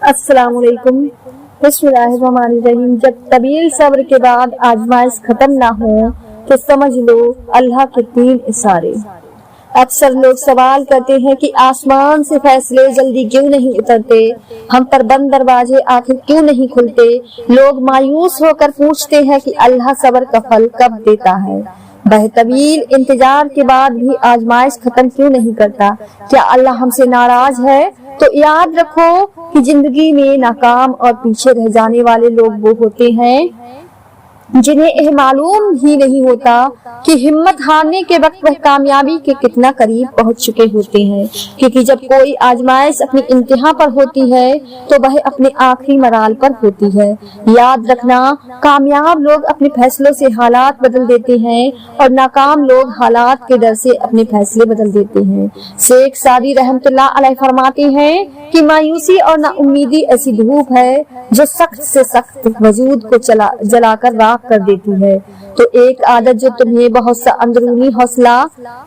السلام علیکم۔ بسم اللہ الرحمن الرحیم۔ جب طویل صبر کے بعد آزمائش ختم نہ ہو تو سمجھ لو اللہ کے 3 اشارے۔ اکثر لوگ سوال کرتے ہیں کہ آسمان سے فیصلے جلدی کیوں نہیں اترتے، ہم پر بند دروازے آخر کیوں نہیں کھلتے۔ لوگ مایوس ہو کر پوچھتے ہیں کہ اللہ صبر کا پھل کب دیتا ہے، طویل انتظار کے بعد بھی آزمائش ختم کیوں نہیں کرتا۔ کیا اللہ ہم سے ناراض ہے؟ تو یاد رکھو کہ زندگی میں ناکام اور پیچھے رہ جانے والے لوگ وہ ہوتے ہیں جنہیں یہ معلوم ہی نہیں ہوتا کہ ہمت ہارنے کے وقت وہ کامیابی کے کتنا قریب پہنچ چکے ہوتے ہیں، کیونکہ جب کوئی آزمائش اپنی انتہا پر ہوتی ہے تو وہ اپنے آخری مرحلے پر ہوتی ہے۔ یاد رکھنا، کامیاب لوگ اپنے فیصلوں سے حالات بدل دیتے ہیں اور ناکام لوگ حالات کے ڈر سے اپنے فیصلے بدل دیتے ہیں۔ شیخ سعدی رحمۃ اللہ علیہ فرماتے ہیں کہ مایوسی اور نا امیدی ایسی دھوپ ہے جو سخت سے سخت وجود کو جلا کر راکھ کر دیتی ہے۔ تو ایک عادت جو تمہیں بہت سا اندرونی حوصلہ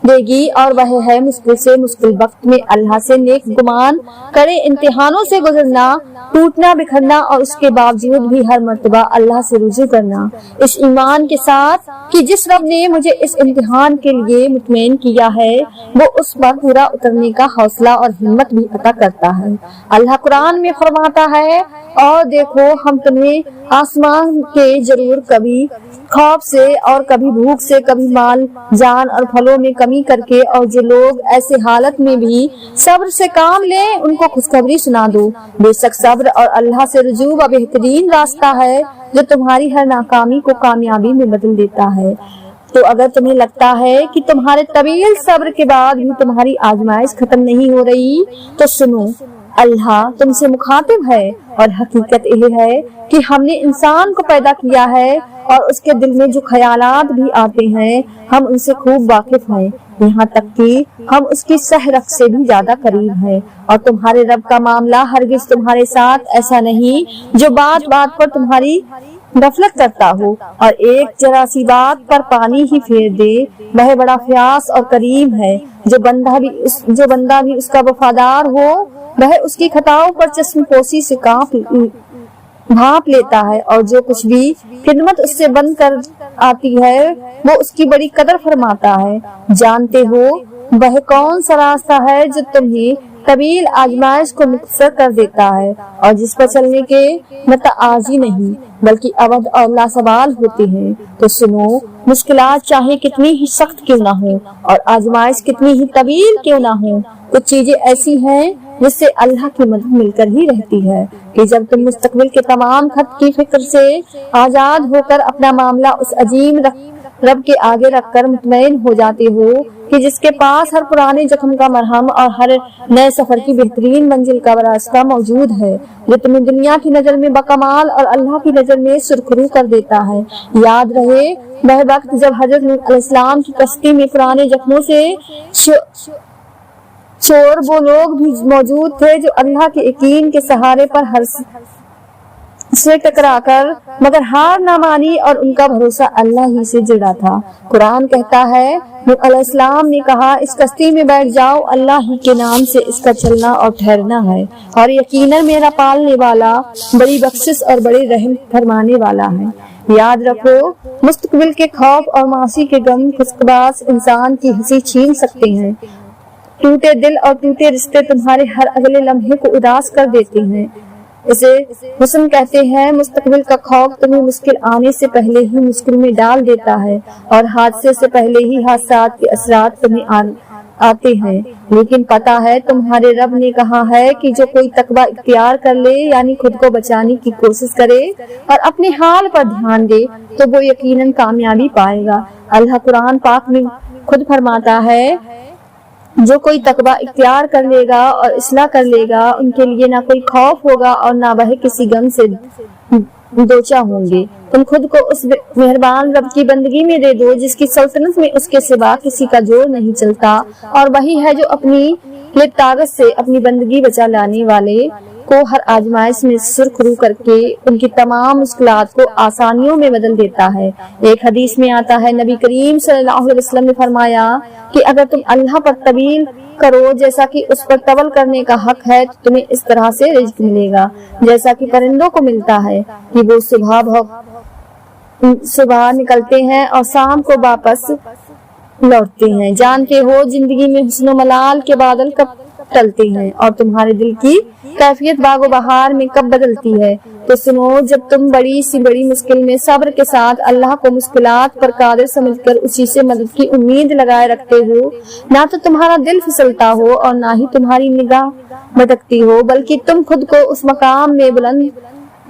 دے گی اور وہ ہے مشکل سے مشکل وقت میں اللہ سے نیک گمان کرے امتحانوں سے گزرنا، ٹوٹنا بکھرنا اور اس کے باوجود بھی ہر مرتبہ اللہ سے رجوع کرنا، اس ایمان کے ساتھ کہ جس رب نے مجھے اس امتحان کے لیے مطمئن کیا ہے وہ اس پر پورا اترنے کا حوصلہ اور ہمت بھی عطا کرتا ہے۔ اللہ قرآن میں فرماتا ہے، اور دیکھو ہم تمہیں آسمان کے ضرور کبھی خوف سے اور کبھی بھوک سے، کبھی مال جان اور پھلوں میں کمی کر کے، اور جو لوگ ایسے حالت میں بھی صبر سے کام لیں ان کو خوشخبری سنا دو۔ بے شک صبر اور اللہ سے رجوع و بہترین راستہ ہے جو تمہاری ہر ناکامی کو کامیابی میں بدل دیتا ہے۔ تو اگر تمہیں لگتا ہے کہ تمہارے طویل صبر کے بعد بھی تمہاری آزمائش ختم نہیں ہو رہی تو سنو، اللہ تم سے مخاطب ہے، اور حقیقت یہ ہے کہ ہم نے انسان کو پیدا کیا ہے اور اس کے دل میں جو خیالات بھی آتے ہیں ہم ان سے خوب واقف ہیں، یہاں تک کہ ہم اس کی سہ رگ سے بھی زیادہ قریب ہیں۔ اور تمہارے رب کا معاملہ ہرگز تمہارے ساتھ ایسا نہیں جو بات بات پر تمہاری غفلت کرتا ہو اور ایک ذرا سی بات پر پانی ہی پھیر دے۔ وہ بڑا فیاض اور کریم ہے، جو بندہ بھی اس کا وفادار ہو وہ اس کی خطاؤں پر چشم پوشی سے بھانپ لیتا ہے، اور جو کچھ بھی خدمت اس سے بند کر آتی ہے وہ اس کی بڑی قدر فرماتا ہے۔ جانتے ہو وہ کون سا راستہ ہے جو تمہیں طویل آزمائش کو مختصر کر دیتا ہے اور جس پر چلنے کے متعازی نہیں بلکہ ابد اور لاسوال ہوتے ہیں۔ تو سنو، مشکلات چاہے کتنی ہی سخت کیوں نہ ہو اور آزمائش کتنی ہی طویل کیوں نہ ہو، کچھ چیزیں ایسی ہیں جس سے اللہ کی مدد مل کر ہی رہتی ہے کہ جب تم مستقبل کے تمام خط کی فکر سے آزاد ہو کر اپنا معاملہ اس عظیم رب کے آگے رکھ کر مطمئن ہو جاتے ہو کہ جس کے پاس ہر پرانے زخم کا مرہم اور ہر نئے سفر کی بہترین منزل کا راستہ موجود ہے، جو تمہیں دنیا کی نظر میں بکمال اور اللہ کی نظر میں سرخرو کر دیتا ہے۔ یاد رہے وہ وقت جب حضرت نوح علیہ السلام کی کشتی میں پرانے زخموں سے چور وہ لوگ بھی موجود تھے جو اللہ کے یقین کے سہارے پر ہر سے ٹکرا کر مگر ہار نہ مانی اور ان کا بھروسہ اللہ ہی سے جڑا تھا۔ قرآن کہتا ہے، نوح علیہ السلام نے کہا، اس کشتی میں بیٹھ جاؤ، اللہ ہی کے نام سے اس کا چلنا اور ٹھہرنا ہے، اور یقیناً میرا پالنے والا بڑی بخشش اور بڑے رحم فرمانے والا ہے۔ یاد رکھو، مستقبل کے خوف اور معاصی کے غم خشکباز انسان کی ہنسی چھین سکتے ہیں۔ ٹوٹے دل اور ٹوٹے رشتے تمہارے ہر اگلے لمحے کو اداس کر دیتے ہیں۔ اسے حسن کہتے ہیں۔ مستقبل کا خوف تمہیں مشکل آنے سے پہلے ہی مشکل میں ڈال دیتا ہے اور حادثے سے پہلے ہی حادثات کے اثرات تمہیں آتے ہیں، لیکن پتہ ہے تمہارے رب نے کہا ہے کہ جو کوئی تقوی اختیار کر لے، یعنی خود کو بچانے کی کوشش کرے اور اپنے حال پر دھیان دے تو وہ یقیناً کامیابی پائے گا۔ اللہ قرآن پاک میں خود فرماتا ہے، جو کوئی تقوی اختیار کر لے گا اور اصلاح کر لے گا ان کے لیے نہ کوئی خوف ہوگا اور نہ وہ کسی غم سے دوچا ہوں گے۔ تم خود کو اس مہربان رب کی بندگی میں دے دو جس کی سلطنت میں اس کے سوا کسی کا جوڑ نہیں چلتا، اور وہی ہے جو اپنی طاقت سے اپنی بندگی بچا لانے والے کو ہر آزمائش میں سرخرو کر کے ان کی تمام مشکلات کو آسانیوں میں بدل دیتا ہے۔ ایک حدیث میں آتا ہے، نبی کریم صلی اللہ علیہ وسلم نے فرمایا کہ اگر تم اللہ پر تویل کرو جیسا کہ اس پر تول کرنے کا حق ہے تو تمہیں اس طرح سے رزق ملے گا جیسا کہ پرندوں کو ملتا ہے کہ وہ صبح نکلتے ہیں اور شام کو واپس لوٹتے ہیں۔ جانتے ہو زندگی میں حسن و ملال کے بادل کب ٹلتے ہیں اور تمہارے دل کی کیفیت باغ و بہار میں کب بدلتی ہے، تو سنو، جب تم بڑی سی بڑی مشکل میں صبر کے ساتھ اللہ کو مشکلات پر قادر سمجھ کر اسی سے مدد کی امید لگائے رکھتے ہو، نہ تو تمہارا دل پھسلتا ہو اور نہ ہی تمہاری نگاہ بھٹکتی ہو، بلکہ تم خود کو اس مقام میں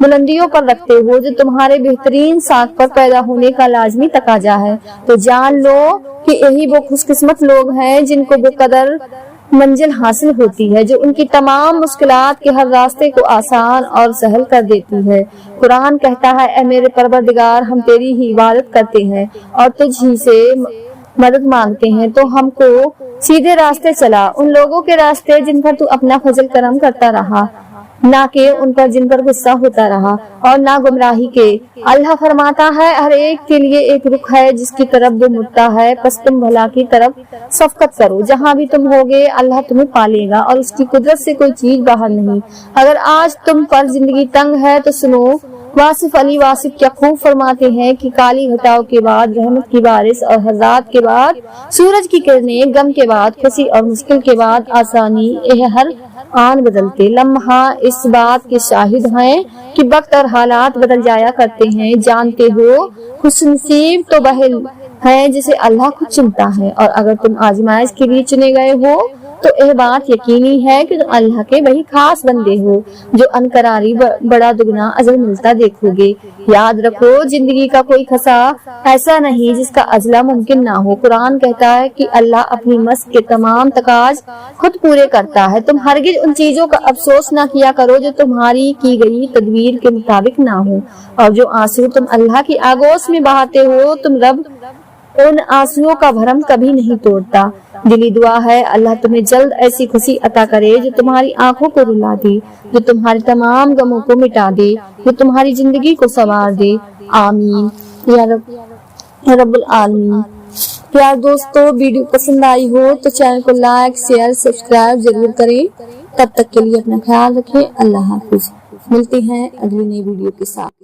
بلندیوں پر رکھتے ہو جو تمہارے بہترین ساتھ پر پیدا ہونے کا لازمی تقاضا ہے، تو جان لو کہ یہی وہ خوش قسمت لوگ ہیں جن کو وہ قدر منزل حاصل ہوتی ہے جو ان کی تمام مشکلات کے ہر راستے کو آسان اور سہل کر دیتی ہے۔ قرآن کہتا ہے، اے میرے پروردگار، ہم تیری ہی عبادت کرتے ہیں اور تجھ ہی سے مدد مانگتے ہیں، تو ہم کو سیدھے راستے چلا، ان لوگوں کے راستے جن پر تو اپنا فضل کرم کرتا رہا، نہ کہ ان پر جن پر غصہ ہوتا رہا، اور نہ گمراہی کے۔ اللہ فرماتا ہے، ہر ایک کے لیے ایک رخ ہے جس کی طرف وہ مڑتا ہے، پس تم بھلا کی طرف شفقت کرو، جہاں بھی تم ہوگے اللہ تمہیں پالے گا اور اس کی قدرت سے کوئی چیز باہر نہیں۔ اگر آج تم پر زندگی تنگ ہے تو سنو، واصف علی واصف کیا خوب فرماتے ہیں کہ کالی گھٹاؤں کے بعد رحمت کی بارش اور حضرات کے بعد سورج کی کرنیں، غم کے بعد خوشی اور مشکل کے بعد آسانی، یہ ہر آن بدلتے لمحہ اس بات کے شاہد ہیں کہ وقت اور حالات بدل جایا کرتے ہیں۔ جانتے ہو، خوش نصیب تو بہل ہے جسے اللہ خود چنتا ہے، اور اگر تم آزمائش کے لیے چنے گئے ہو تو یہ بات یقینی ہے کہ تم اللہ کے وہی خاص بندے ہو جو انقراری بڑا دگنا اجر ملتا دیکھو گے۔ یاد رکھو، زندگی کا کوئی خسا ایسا نہیں جس کا اجلا ممکن نہ ہو۔ قرآن کہتا ہے کہ اللہ اپنی مست کے تمام تقاض خود پورے کرتا ہے۔ تم ہرگز ان چیزوں کا افسوس نہ کیا کرو جو تمہاری کی گئی تدبیر کے مطابق نہ ہو، اور جو آنسو تم اللہ کی آگوش میں بہاتے ہو، تم رب ان آنسوؤں کا بھرم کبھی نہیں توڑتا۔ دلی دعا ہے اللہ تمہیں جلد ایسی خوشی عطا کرے جو تمہاری آنکھوں کو رلا دے، جو تمہارے تمام غموں کو مٹا دے، جو تمہاری زندگی کو سنوار دے۔ آمین یا رب العالمین۔ پیار دوستو، ویڈیو پسند آئی ہو تو چینل کو لائک، شیئر، سبسکرائب ضرور کریں۔ تب تک کے لیے اپنا خیال رکھیں۔ اللہ حافظ۔ ملتے ہیں اگلی نئی ویڈیو کے ساتھ۔